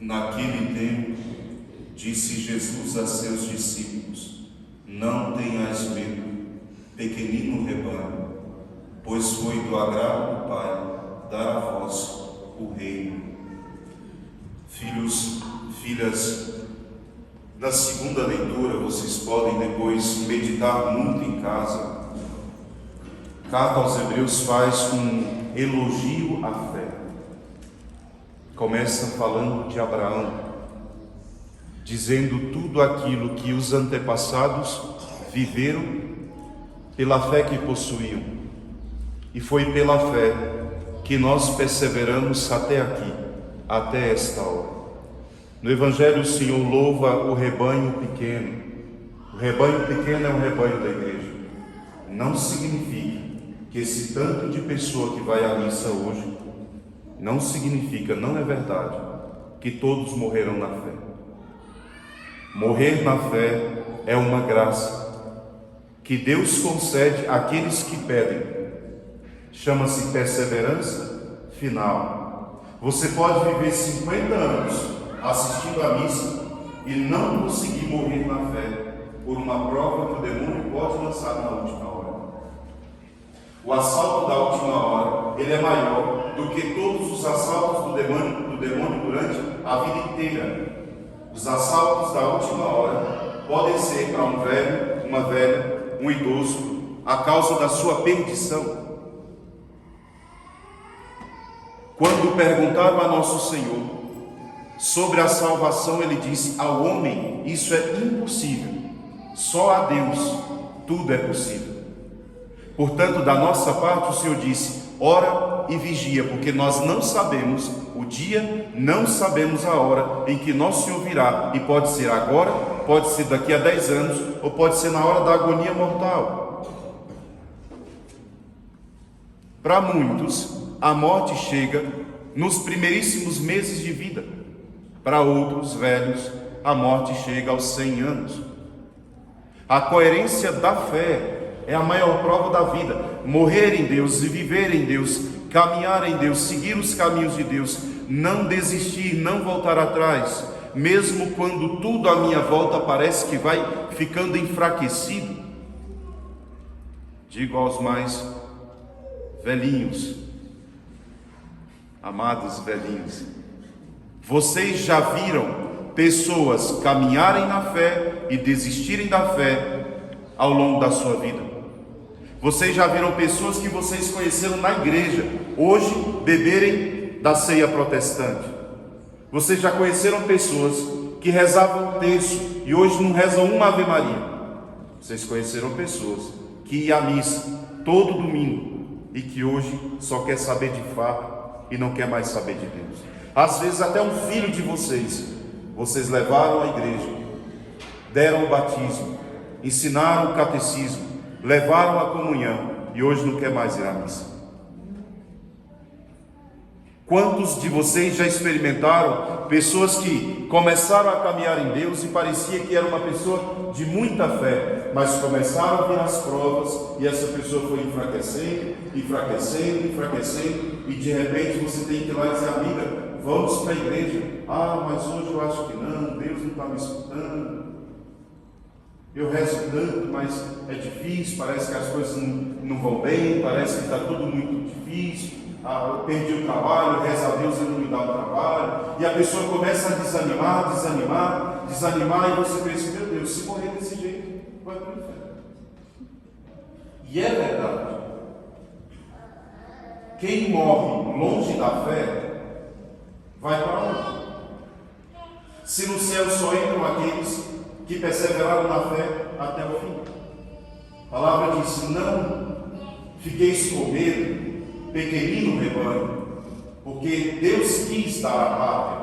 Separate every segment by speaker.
Speaker 1: Naquele tempo, disse Jesus a seus discípulos: não tenhais medo, pequenino rebanho, pois foi do agrado do Pai dar a vós o reino. Filhos, filhas, na segunda leitura vocês podem depois meditar muito em casa. A carta aos Hebreus faz um elogio à fé. Começa falando de Abraão, dizendo tudo aquilo que os antepassados viveram pela fé que possuíam. E foi pela fé que nós perseveramos até aqui, até esta hora. No Evangelho o Senhor louva o rebanho pequeno. O rebanho pequeno é o rebanho da igreja. Não significa que esse tanto de pessoa que vai à missa hoje, não significa, não é verdade, que todos morrerão na fé. Morrer na fé é uma graça que Deus concede àqueles que pedem. Chama-se perseverança final. Você pode viver 50 anos assistindo à missa e não conseguir morrer na fé por uma prova que o demônio pode lançar na última hora. O assalto da última hora, ele é maior do que todos os assaltos do demônio durante a vida inteira. Os assaltos da última hora podem ser para um velho, uma velha, um idoso, a causa da sua perdição. Quando perguntaram a nosso Senhor sobre a salvação, ele disse: ao homem isso é impossível, só a Deus tudo é possível. Portanto, da nossa parte, o Senhor disse: ora e vigia, porque nós não sabemos o dia, não sabemos a hora em que nosso Senhor virá, e pode ser agora, pode ser daqui a 10 anos, ou pode ser na hora da agonia mortal. Para muitos, a morte chega nos primeiríssimos meses de vida. Para outros velhos, a morte chega aos 100 anos. A coerência da fé é a maior prova da vida. Morrer em Deus e viver em Deus, caminhar em Deus, seguir os caminhos de Deus, não desistir, não voltar atrás, mesmo quando tudo à minha volta parece que vai ficando enfraquecido. Digo aos mais velhinhos, amados velhinhos, vocês já viram pessoas caminharem na fé e desistirem da fé ao longo da sua vida? Vocês já viram pessoas que vocês conheceram na igreja hoje beberem da ceia protestante? Vocês já conheceram pessoas que rezavam o terço e hoje não rezam uma Ave Maria? Vocês conheceram pessoas que iam à missa todo domingo e que hoje só quer saber de farra e não quer mais saber de Deus. Às vezes até um filho de vocês levaram à igreja, deram o batismo, ensinaram o catecismo, levaram a comunhão e hoje não quer mais ir à missa. Quantos de vocês já experimentaram pessoas que começaram a caminhar em Deus e parecia que era uma pessoa de muita fé, mas começaram a vir as provas e essa pessoa foi enfraquecendo e de repente você tem que ir lá e dizer: amiga, vamos para a igreja. Ah, mas hoje eu acho que não, Deus não está me escutando. Eu rezo tanto, mas é difícil, parece que as coisas não vão bem, parece que está tudo muito difícil. Ah, eu perdi o trabalho, rezo a Deus, ele não me dá o trabalho. E a pessoa começa a desanimar, e você pensa: meu Deus, se morrer desse jeito, vai para o inferno. E é verdade. Quem morre longe da fé, vai para onde? Se no céu só entram aqueles que perseveraram na fé até o fim. A palavra diz: não fiqueis com medo, pequenino rebanho, porque Deus quis dar a pátria,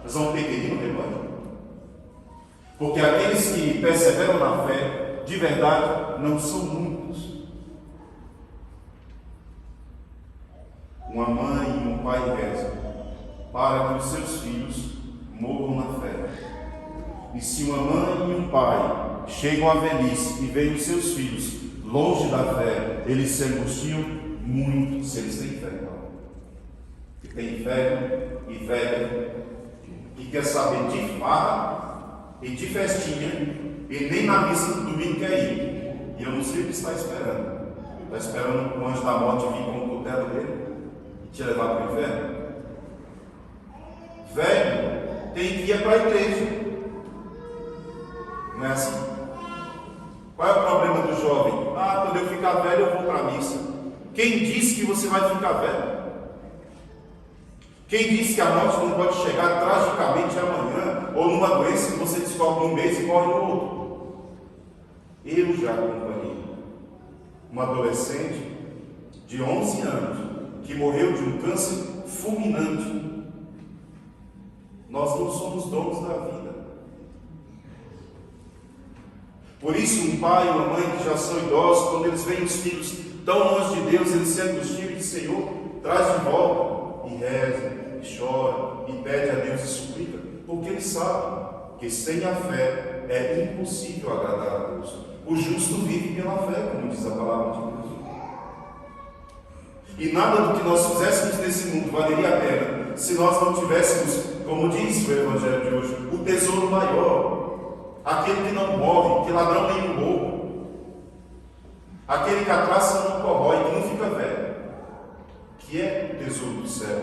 Speaker 1: mas a um pequenino rebanho. Porque aqueles que perseveram na fé, de verdade, não são muitos. Uma mãe e um pai rezam para que os seus filhos morram na fé. E se uma mãe e um pai chegam à velhice e veem os seus filhos longe da fé, eles se angustiam muito se eles têm fé. Que tem fé e velho, que quer saber de farra e de festinha, e nem na missa do domingo quer ir. E eu não sei o que está esperando. Está esperando o anjo da morte vir com o cutelo dele e te levar para o inferno? Velho tem que ir para a igreja. Não é assim? Qual é o problema do jovem? Quando eu ficar velho eu vou para a missa. Quem disse que você vai ficar velho? Quem disse que a morte não pode chegar tragicamente amanhã, ou numa doença que você descobre num mês e morre no outro? Eu já acompanhei uma adolescente de 11 anos que morreu de um câncer fulminante. Nós não somos donos da vida. Por isso, um pai e uma mãe que já são idosos, quando eles veem os filhos tão longe de Deus, eles se angustiam e dizem: Senhor, traz de volta. E reza, e chora, e pede a Deus e suplica, porque eles sabem que sem a fé é impossível agradar a Deus. O justo vive pela fé, como diz a palavra de Deus. E nada do que nós fizéssemos nesse mundo valeria a pena se nós não tivéssemos, como diz o Evangelho de hoje, o tesouro maior, aquele que não morre, que ladrão nenhum rouba, aquele que a traça não corrói, que não fica velho, que é o tesouro do céu,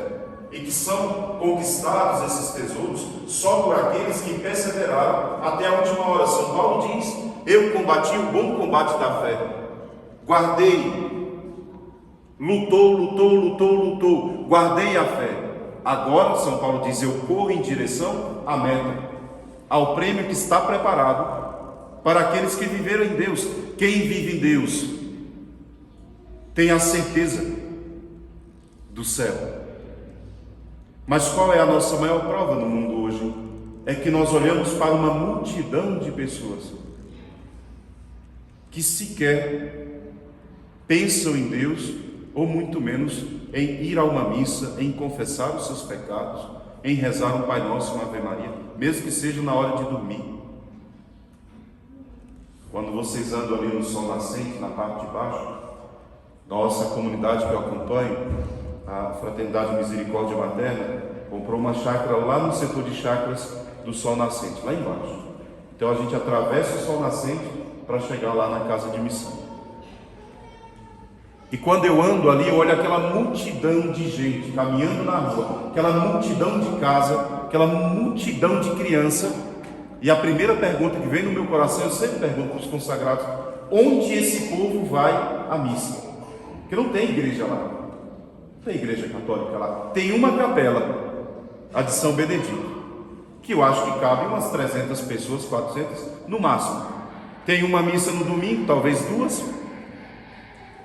Speaker 1: e que são conquistados esses tesouros só por aqueles que perseveraram até a última hora. São Paulo diz: eu combati o bom combate da fé, guardei, lutou, guardei a fé. Agora, São Paulo diz, eu corro em direção à meta, ao prêmio que está preparado para aqueles que viveram em Deus. Quem vive em Deus tem a certeza do céu. Mas qual é a nossa maior prova no mundo hoje? É que nós olhamos para uma multidão de pessoas que sequer pensam em Deus, ou muito menos em ir a uma missa, em confessar os seus pecados, em rezar um Pai Nosso, uma Ave Maria, mesmo que seja na hora de dormir. Quando vocês andam ali no sol nascente, na parte de baixo, nossa comunidade que eu acompanho, a Fraternidade Misericórdia Materna, comprou uma chácara lá no setor de chácaras do sol nascente, lá embaixo. Então a gente atravessa o sol nascente para chegar lá na casa de missão. E quando eu ando ali, eu olho aquela multidão de gente caminhando na rua, aquela multidão de casa, aquela multidão de criança, e a primeira pergunta que vem no meu coração, eu sempre pergunto para os consagrados: onde esse povo vai à missa? Porque não tem igreja lá, não tem igreja católica lá, tem uma capela, a de São Benedito, que eu acho que cabe umas 300 pessoas, 400 no máximo. Tem uma missa no domingo, talvez duas,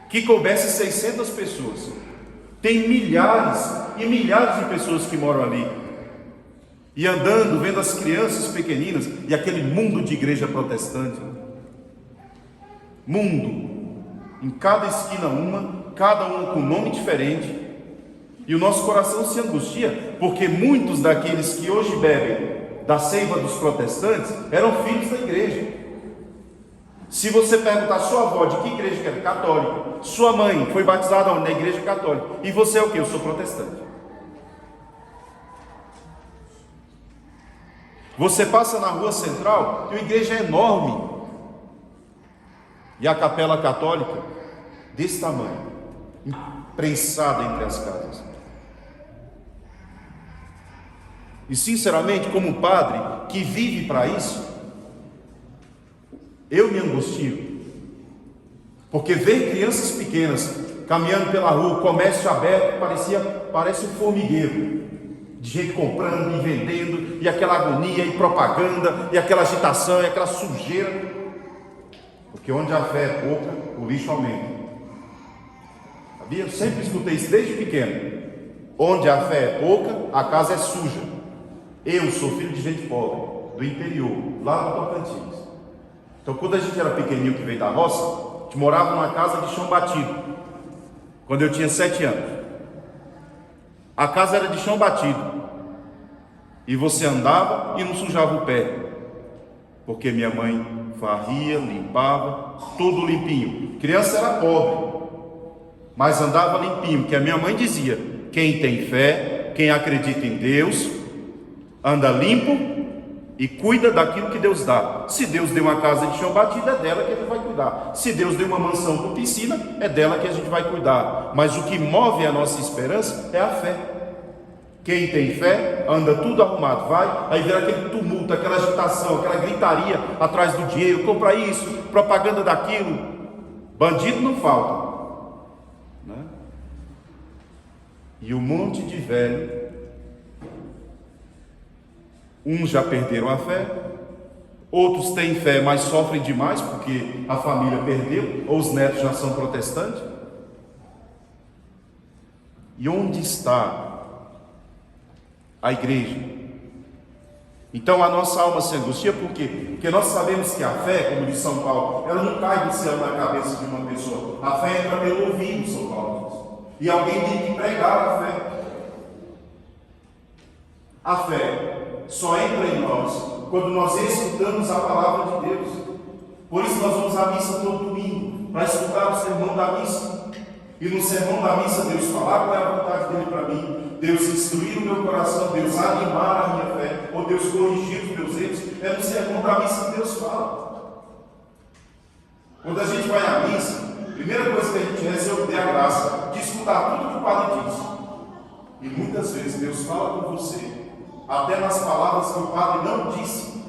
Speaker 1: que coubesse 600 pessoas. Tem milhares e milhares de pessoas que moram ali, e andando, vendo as crianças pequeninas, e aquele mundo de igreja protestante, mundo, em cada esquina uma, cada uma com nome diferente, e o nosso coração se angustia, porque muitos daqueles que hoje bebem da seiva dos protestantes eram filhos da igreja. Se você perguntar a sua avó de que igreja que era, católica, sua mãe foi batizada na igreja católica, e você é o que? Eu sou protestante. Você passa na rua central, tem uma igreja enorme, e a capela católica desse tamanho, prensada entre as casas. E sinceramente, como padre que vive para isso, eu me angustio, porque ver crianças pequenas caminhando pela rua, comércio aberto, parece um formigueiro de gente comprando e vendendo, e aquela agonia e propaganda, e aquela agitação, e aquela sujeira, porque onde a fé é pouca, o lixo aumenta. Sabia? Eu sempre escutei isso desde pequeno: onde a fé é pouca, a casa é suja. Eu sou filho de gente pobre, do interior, lá no Tocantins. Então, quando a gente era pequenininho, que veio da roça, a gente morava numa casa de chão batido, quando eu tinha 7 anos. A casa era de chão batido, e você andava e não sujava o pé, porque minha mãe varria, limpava, tudo limpinho. Criança era pobre, mas andava limpinho, porque a minha mãe dizia: quem tem fé, quem acredita em Deus, anda limpo e cuida daquilo que Deus dá. Se Deus deu uma casa de chão batido, é dela que a gente vai cuidar. Se Deus deu uma mansão com piscina, é dela que a gente vai cuidar. Mas o que move a nossa esperança é a fé. Quem tem fé, anda tudo arrumado, vai, aí vira aquele tumulto, aquela agitação, aquela gritaria atrás do dinheiro, compra isso, propaganda daquilo. Bandido não falta, né? E um monte de velho, uns já perderam a fé, outros têm fé, mas sofrem demais porque a família perdeu, ou os netos já são protestantes. E onde está a igreja? Então a nossa alma se angustia, por quê? Porque nós sabemos que a fé, como diz São Paulo, ela não cai do céu na cabeça de uma pessoa. A fé entra pelo ouvido, São Paulo diz. E alguém tem que pregar a fé. A fé só entra em nós quando nós escutamos a palavra de Deus. Por isso nós vamos à missa todo domingo, para escutar o sermão da missa. E no sermão da missa Deus falar qual é a vontade dele para mim, Deus instruir o meu coração, Deus animar a minha fé, ou Deus corrigir os meus erros. É no sermão da missa que Deus fala. Quando a gente vai à missa, a primeira coisa que a gente recebe é a graça de escutar tudo que o padre diz. E muitas vezes Deus fala com você, até nas palavras que o padre não disse.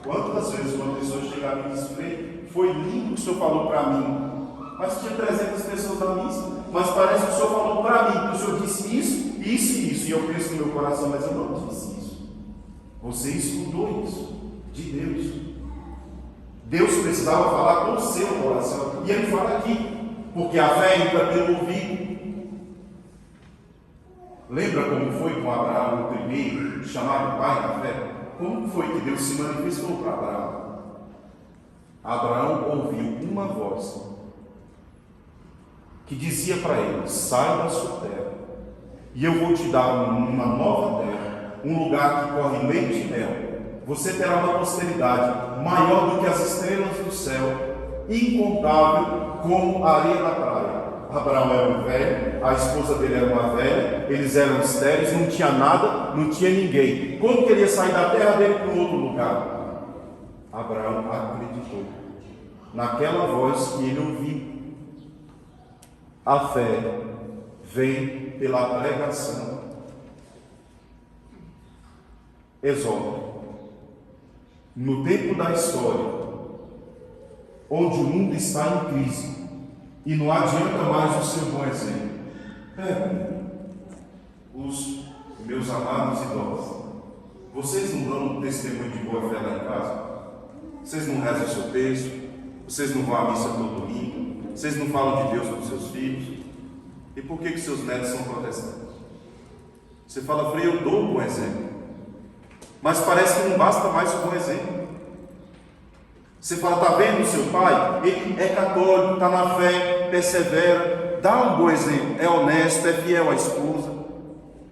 Speaker 1: Quantas vezes uma pessoa chega a mim e diz: Frei, foi lindo o que o senhor falou para mim, mas tinha 300 pessoas na missa, mas parece que o senhor falou para mim, que o senhor disse isso, isso e isso, e eu penso no meu coração, mas eu não disse isso. Você escutou isso de Deus. Deus precisava falar com o seu coração, e ele fala aqui, porque a fé entra pelo ouvido. Lembra como foi com Abraão, o primeiro, chamado pai da fé? Como foi que Deus se manifestou para Abraão? Abraão ouviu uma voz que dizia para ele: sai da sua terra, e eu vou te dar uma nova terra, um lugar que corre leite e mel. Você terá uma posteridade maior do que as estrelas do céu, incontável como a areia da praia. Abraão era um velho, a esposa dele era uma velha, eles eram estéreis, não tinha nada, não tinha ninguém. Como queria sair da terra dele para um outro lugar? Abraão acreditou naquela voz que ele ouviu. A fé vem pela pregação. Exorta. No tempo da história, onde o mundo está em crise e não adianta mais o seu bom exemplo, os meus amados idosos, vocês não dão um testemunho de boa fé lá em casa? Vocês não rezam o seu texto? Vocês não vão à missa todo domingo? Vocês não falam de Deus com os seus filhos? E por que seus netos são protestantes? Você fala: Frei, eu dou um bom exemplo. Mas parece que não basta mais o bom exemplo. Você fala: está vendo o seu pai? Ele é católico, está na fé, persevera, dá um bom exemplo, é honesto, é fiel à esposa.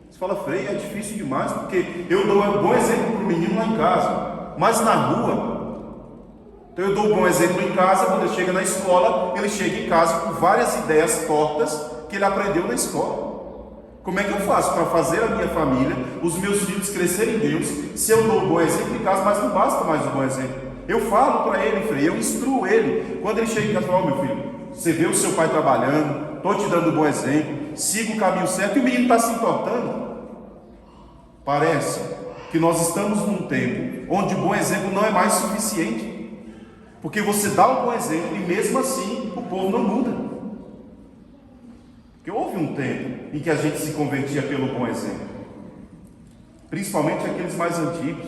Speaker 1: Você fala: Frei, é difícil demais, porque eu dou um bom exemplo para o menino lá em casa, mas na rua. Então eu dou um bom exemplo em casa, quando ele chega na escola, ele chega em casa com várias ideias tortas que ele aprendeu na escola. Como é que eu faço para fazer a minha família, os meus filhos crescerem em Deus, se eu dou um bom exemplo em casa, mas não basta mais um bom exemplo? Eu falo para ele, Frei, eu instruo ele. Quando ele chega em casa, eu falo: meu filho, você vê o seu pai trabalhando, estou te dando um bom exemplo, siga o caminho certo, e o menino está se importando. Parece que nós estamos num tempo onde o bom exemplo não é mais suficiente, porque você dá um bom exemplo e mesmo assim o povo não muda. Porque houve um tempo em que a gente se convertia pelo bom exemplo, principalmente aqueles mais antigos.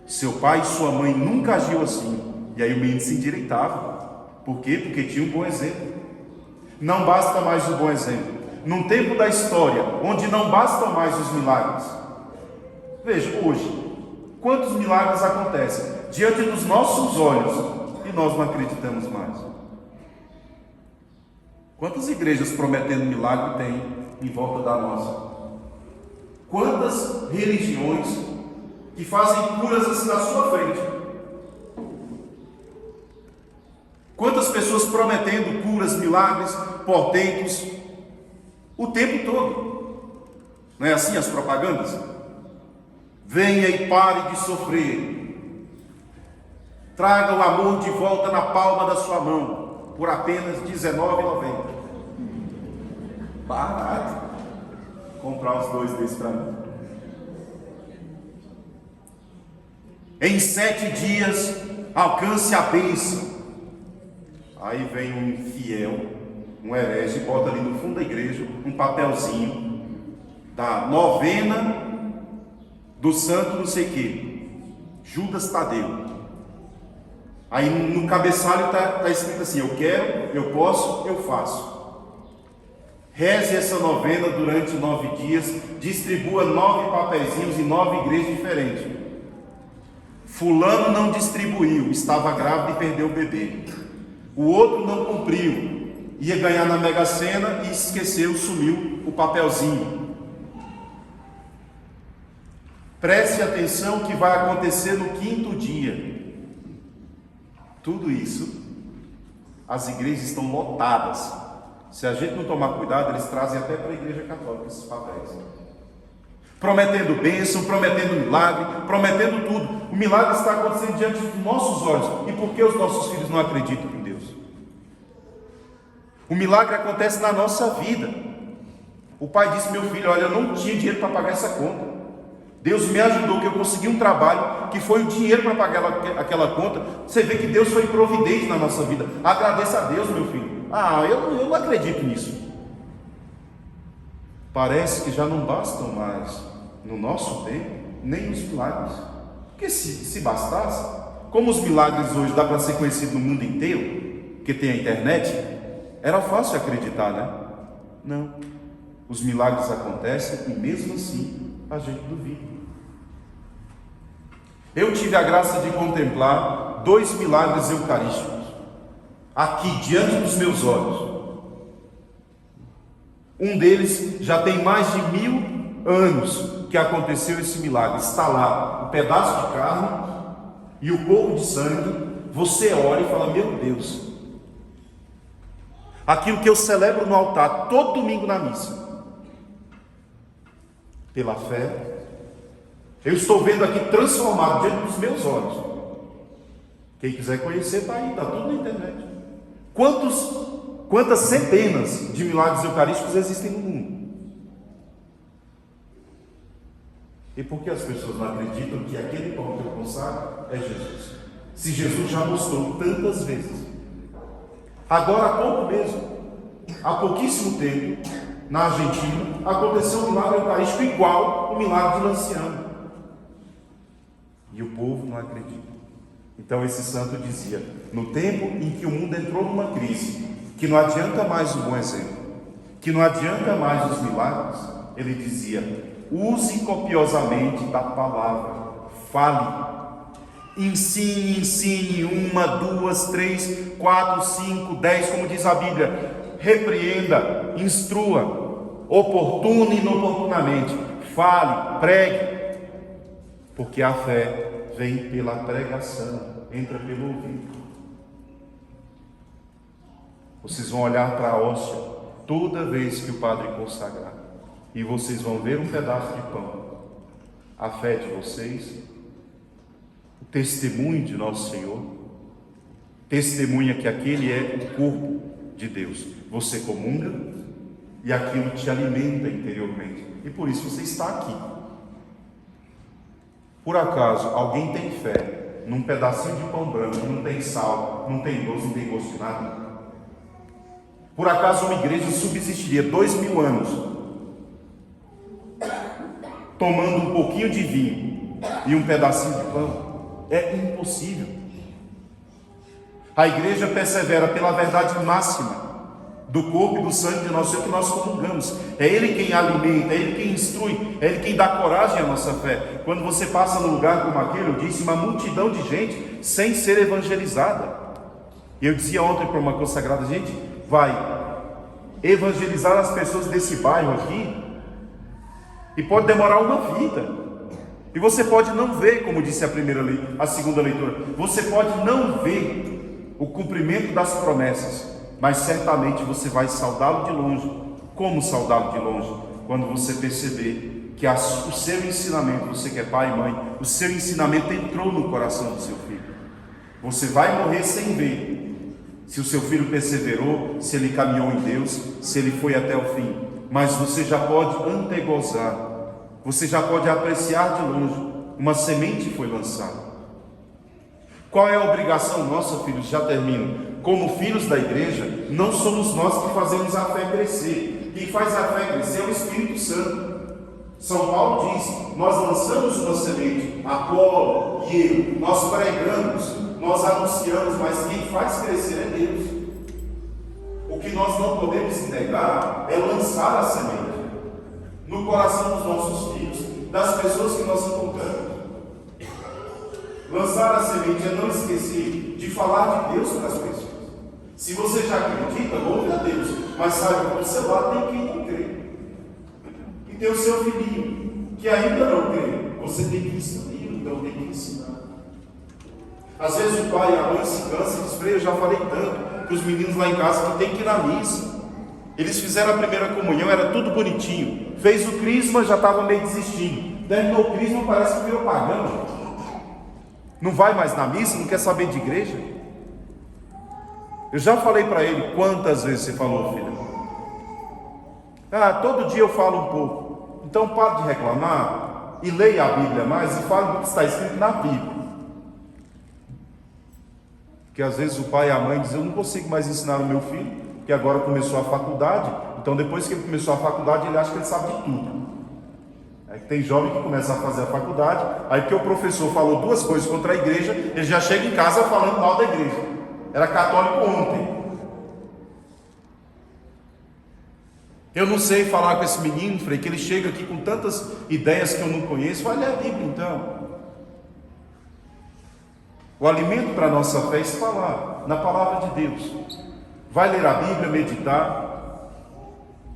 Speaker 1: Seu pai e sua mãe nunca agiu assim, e aí o menino se endireitava. Por quê? Porque tinha um bom exemplo. Não basta mais o bom exemplo. Num tempo da história onde não bastam mais os milagres. Veja, hoje, quantos milagres acontecem diante dos nossos olhos e nós não acreditamos mais? Quantas igrejas prometendo milagre tem em volta da nossa? Quantas religiões que fazem curas assim na sua frente? Quantas pessoas prometendo curas, milagres, portentos o tempo todo? Não é assim as propagandas? Venha e pare de sofrer. Traga o amor de volta na palma da sua mão, por apenas R$19,90. Barato. Comprar os 2 desses para mim. Em 7 dias, alcance a bênção. Aí vem um infiel, um herege, bota ali no fundo da igreja um papelzinho da novena do santo não sei que, Judas Tadeu. Aí no cabeçalho está escrito assim: eu quero, eu posso, eu faço. Reze essa novena durante 9 dias, distribua 9 papeizinhos em 9 igrejas diferentes. Fulano não distribuiu, estava grávida e perdeu o bebê. O outro não cumpriu, ia ganhar na Mega Sena e esqueceu, sumiu o papelzinho. Preste atenção que vai acontecer no 5º dia. Tudo isso, as igrejas estão lotadas. Se a gente não tomar cuidado, eles trazem até para a igreja católica esses papéis. Prometendo bênção, prometendo milagre, prometendo tudo. O milagre está acontecendo diante dos nossos olhos. E por que os nossos filhos não acreditam em Deus? O milagre acontece na nossa vida. O pai disse: meu filho, olha, eu não tinha dinheiro para pagar essa conta. Deus me ajudou, que eu consegui um trabalho, que foi o dinheiro para pagar aquela conta. Você vê que Deus foi providente na nossa vida. Agradeça a Deus, meu filho. Eu não acredito nisso. Parece que já não bastam mais, no nosso tempo, nem os milagres. Porque se bastasse, como os milagres hoje dá para ser conhecido no mundo inteiro, porque tem a internet, era fácil acreditar, né? Não. Os milagres acontecem e mesmo assim a gente duvida. Eu tive a graça de contemplar 2 milagres eucarísticos aqui diante dos meus olhos. Um deles já tem mais de 1000 anos que aconteceu esse milagre. Está lá um pedaço de carne e o pouco de sangue. Você olha e fala: meu Deus, aquilo que eu celebro no altar todo domingo na missa, pela fé, eu estou vendo aqui transformado diante dos meus olhos. Quem quiser conhecer está aí, está tudo na internet. Quantas centenas de milagres eucarísticos existem no mundo? E por que as pessoas não acreditam que aquele pão que eu consagro é Jesus? Se Jesus já mostrou tantas vezes. Agora há pouco mesmo, há pouquíssimo tempo, na Argentina, aconteceu um milagre eucarístico igual o milagre de Lanciano. E o povo não acredita. Então esse santo dizia: no tempo em que o mundo entrou numa crise, que não adianta mais o bom exemplo, que não adianta mais os milagres, ele dizia: use copiosamente da palavra, fale, ensine 1, 2, 3, 4, 5, 10, como diz a Bíblia. Repreenda, instrua, oportuno e inoportunamente, fale, pregue, porque a fé vem pela pregação, entra pelo ouvido. Vocês vão olhar para a hóstia toda vez que o padre consagrar, e vocês vão ver um pedaço de pão. A fé de vocês, o testemunho de nosso Senhor, testemunha que aquele é o corpo de Deus. Você comunga e aquilo te alimenta interiormente, e por isso você está aqui. Por acaso alguém tem fé num pedacinho de pão branco que não tem sal, não tem doce, não tem gosto de nada? Por acaso uma igreja subsistiria 2000 anos tomando um pouquinho de vinho e um pedacinho de pão? É impossível. A igreja persevera pela verdade máxima do corpo e do sangue de nosso Senhor, que nós comungamos. É Ele quem alimenta, é Ele quem instrui, é Ele quem dá coragem à nossa fé. Quando você passa num lugar como aquele, eu disse, uma multidão de gente sem ser evangelizada. Eu dizia ontem para uma consagrada: gente, vai evangelizar as pessoas desse bairro aqui, e pode demorar uma vida. E você pode não ver, como disse a segunda leitura, você pode não ver o cumprimento das promessas, mas certamente você vai saudá-lo de longe. Como saudá-lo de longe? Quando você perceber que o seu ensinamento, você que é pai e mãe, o seu ensinamento entrou no coração do seu filho. Você vai morrer sem ver se o seu filho perseverou, se ele caminhou em Deus, se ele foi até o fim. Mas você já pode antegozar, você já pode apreciar de longe, uma semente foi lançada. Qual é a obrigação nossa, filhos? Já termino. Como filhos da igreja, não somos nós que fazemos a fé crescer. Quem faz a fé crescer é o Espírito Santo. São Paulo diz: nós lançamos uma semente, Apolo e eu, nós pregamos, nós anunciamos, mas quem faz crescer é Deus. O que nós não podemos negar é lançar a semente no coração dos nossos filhos, das pessoas que nós encontramos. Lançar a semente é não esquecer de falar de Deus para as pessoas. Se você já acredita, louve a Deus, mas saiba que do seu lado tem quem não crê. E tem o seu filhinho, que ainda não crê. Você tem que instruir, então tem que ensinar. Às vezes o pai e a mãe se cansam e dizem: eu já falei tanto que os meninos lá em casa que tem que ir na missa. Eles fizeram a primeira comunhão, era tudo bonitinho. Fez o crisma, já estava meio desistindo. Terminou o crisma, parece que virou pagão. Não vai mais na missa, não quer saber de igreja. Eu já falei para ele: quantas vezes você falou, filho? Todo dia eu falo um pouco. Então pare de reclamar e leia a Bíblia mais e fale do que está escrito na Bíblia. Porque às vezes o pai e a mãe dizem: eu não consigo mais ensinar o meu filho, que agora começou a faculdade. Então depois que ele começou a faculdade, ele acha que ele sabe de tudo. Aí tem jovem que começa a fazer a faculdade, aí porque o professor falou duas coisas contra a igreja, ele já chega em casa falando mal da igreja. Era católico ontem. Eu não sei falar com esse menino, Frei, que ele chega aqui com tantas ideias que eu não conheço. Vai ler a Bíblia então. O alimento para a nossa fé está lá, na palavra de Deus. Vai ler a Bíblia, meditar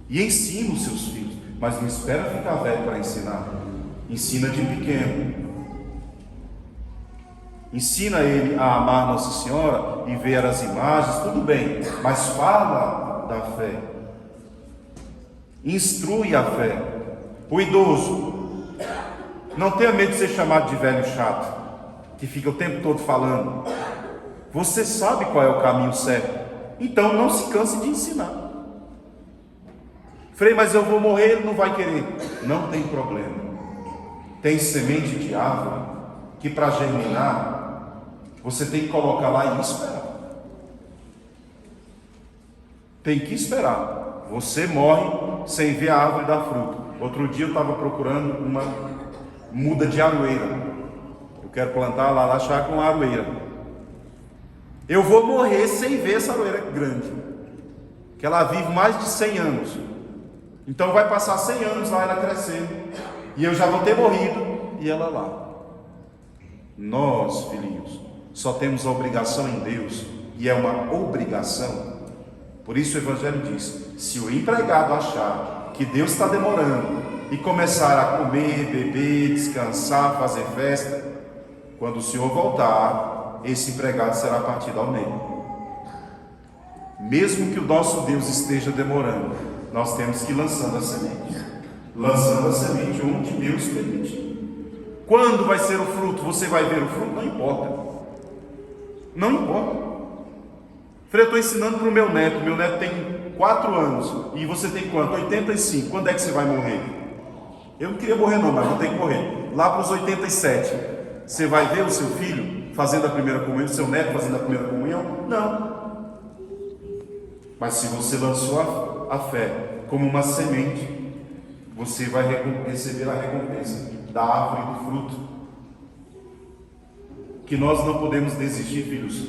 Speaker 1: e ensina os seus filhos. Mas não espera ficar velho para ensinar. Ensina de pequeno. Ensina ele a amar Nossa Senhora e ver as imagens, tudo bem, mas fala da fé. Instrui a fé. O idoso, não tenha medo de ser chamado de velho chato, que fica o tempo todo falando. Você sabe qual é o caminho certo, então não se canse de ensinar. Frei, mas eu vou morrer, ele não vai querer. Não tem problema. Tem semente de árvore que para germinar você tem que colocar lá e esperar. Tem que esperar. Você morre sem ver a árvore dar fruto. Outro dia eu estava procurando uma muda de aroeira. Eu quero plantar lá na chácara com aroeira. Eu vou morrer sem ver essa aroeira grande, que ela vive mais de 100 anos. Então vai passar 100 anos lá ela crescendo, e eu já vou ter morrido, e ela lá. Nós, filhinhos, só temos a obrigação em Deus, e é uma obrigação. Por isso o Evangelho diz: se o empregado achar que Deus está demorando e começar a comer, beber, descansar, fazer festa, quando o Senhor voltar, esse empregado será partido ao meio. Mesmo que o nosso Deus esteja demorando, nós temos que ir lançando a semente. Lançando a semente onde Deus permite. Quando vai ser o fruto? Você vai ver o fruto? Não importa. Não importa. Frei, eu estou ensinando para o meu neto. Meu neto tem 4 anos. E você tem quanto? 85. Quando é que você vai morrer? Eu não queria morrer não, mas vou ter que morrer. Lá para os 87. Você vai ver o seu filho fazendo a primeira comunhão, o seu neto fazendo a primeira comunhão? Não. Mas se você lançou a fé como uma semente, você vai receber a recompensa da árvore e do fruto. Que nós não podemos desistir, filhos,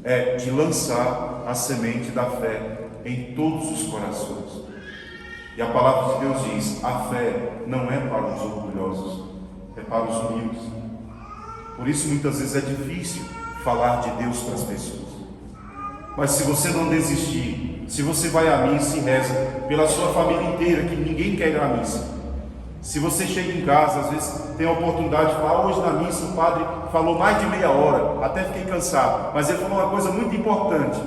Speaker 1: é de lançar a semente da fé em todos os corações. E a palavra de Deus diz: a fé não é para os orgulhosos, é para os humildes. Por isso muitas vezes é difícil falar de Deus para as pessoas. Mas se você não desistir, se você vai à missa e reza pela sua família inteira, que ninguém quer ir à missa. Se você chega em casa, às vezes tem a oportunidade de falar: hoje na missa o padre falou mais de meia hora, até fiquei cansado, mas ele falou uma coisa muito importante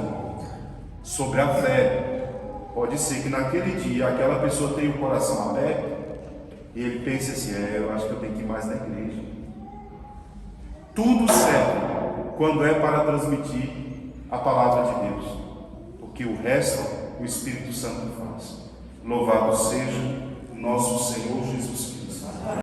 Speaker 1: sobre a fé. Pode ser que naquele dia aquela pessoa tenha o coração aberto E ele pensa assim: eu acho que eu tenho que ir mais na igreja. Tudo serve quando é para transmitir a palavra de Deus, porque o resto o Espírito Santo faz. Louvado seja o nosso Senhor Jesus Cristo.